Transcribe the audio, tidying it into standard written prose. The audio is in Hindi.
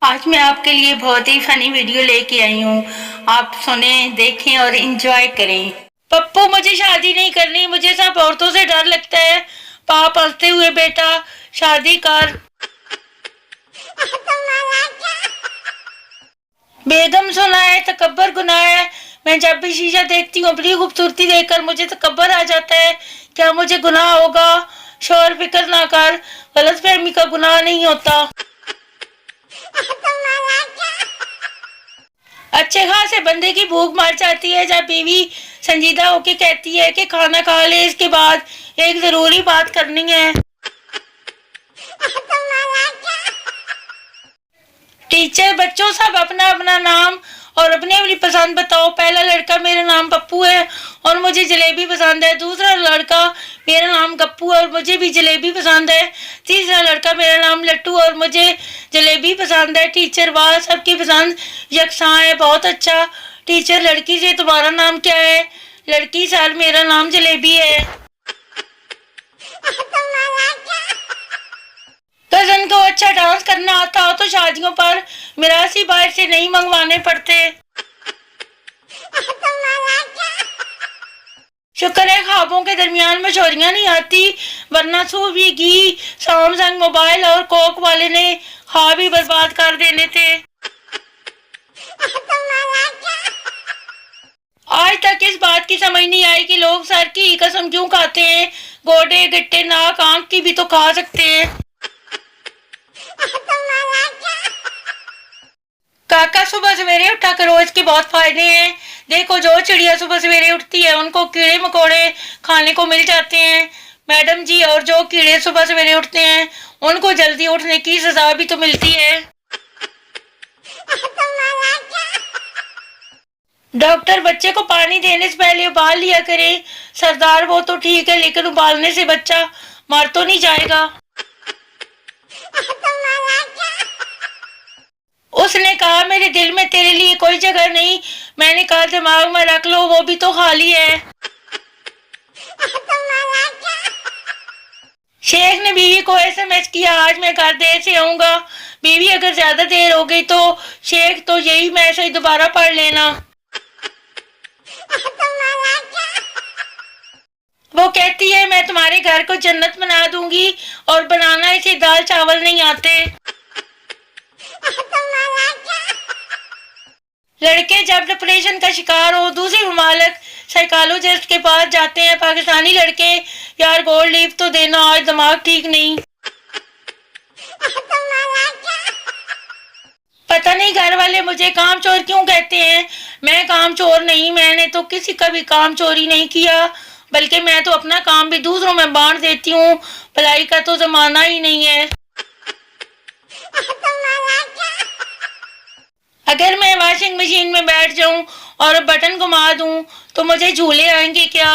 आज मैं आपके लिए बहुत ही फनी वीडियो लेके आई हूँ। आप सुने, देखें और एंजॉय करें। पप्पू, मुझे शादी नहीं करनी, मुझे सब औरतों से डर लगता है। पाप हंसते हुए, बेटा शादी कर। बेगम सुना है तकब्बर गुनाह है। मैं जब भी शीशा देखती हूँ अपनी खूबसूरती देखकर मुझे तकब्बर आ जाता है। क्या मुझे गुनाह होगा? शोर फिक्र ना कर, गलतफहमी का गुनाह नहीं होता। अच्छे खासे बंदे की भूख मर जाती है जब बीवी संजीदा होके कहती है कि खाना खा ले, इसके बाद एक जरूरी बात करनी है। टीचर, बच्चों सब अपना अपना नाम और अपनी अपनी पसंद बताओ। पहला लड़का, मेरा नाम पप्पू है और मुझे जलेबी पसंद है। दूसरा लड़का, मेरा नाम गप्पू है और मुझे भी जलेबी पसंद है। तीसरा लड़का, मेरा नाम लट्टू और मुझे जलेबी पसंद है। टीचर, वाह, सबकी पसंद यकसां है, बहुत अच्छा। टीचर, लड़की से तुम्हारा नाम क्या है? लड़की, सर मेरा नाम जलेबी है। कजन को अच्छा डांस करना आता हो तो शादियों पर मिरासी बाहर से नहीं मंगवाने पड़ते। शुक्र है ख्वाबों के दरमियान में चोरियां नहीं आती, वरना स्विगी, सैमसंग मोबाइल और कोक वाले ने ख्वाब ही बर्बाद कर देने थे। आज तक इस बात की समझ नहीं आई कि लोग सर की कसम क्यों खाते हैं। गोडे, गिट्टे, नाक, आंख की भी तो खा सकते हैं। काका, सुबह सवेरे उठा कर रोज के बहुत फायदे हैं। देखो, जो चिड़िया सुबह सवेरे उठती है उनको कीड़े मकोड़े खाने को मिल जाते हैं मैडम जी, और जो कीड़े सुबह सवेरे उठते हैं उनको जल्दी उठने की सजा भी तो मिलती है। डॉक्टर, बच्चे को पानी देने से पहले उबाल लिया करे। सरदार, वो तो ठीक है, लेकिन उबालने से बच्चा मर तो नहीं जाएगा। उसने कहा, मेरे दिल में तेरे लिए कोई जगह नहीं। मैंने कहा, दिमाग में रख लो, वो भी तो खाली है। शेख ने बीवी को एसएमएस किया, आज मैं घर देर से आऊंगा। बीवी, अगर ज्यादा देर हो गई तो शेख तो यही मैसेज दोबारा पढ़ लेना। वो कहती है, मैं तुम्हारे घर को जन्नत बना दूंगी और बनाना इसे दाल चावल नहीं आते। लड़के जब डिप्रेशन का शिकार हो दूसरे ममालिक साइकोलॉजिस्ट के पास जाते हैं। पाकिस्तानी लड़के, यार गोल्ड लीफ तो देना, आज दिमाग ठीक नहीं। पता नहीं घर वाले मुझे काम चोर क्यों कहते हैं। मैं काम चोर नहीं, मैंने तो किसी का भी काम चोरी नहीं किया, बल्कि मैं तो अपना काम भी दूसरों में बांट देती हूँ। भलाई का तो जमाना ही नहीं है। अगर मैं वॉशिंग मशीन में बैठ जाऊं और बटन घुमा दूं तो मुझे झूले आएंगे क्या?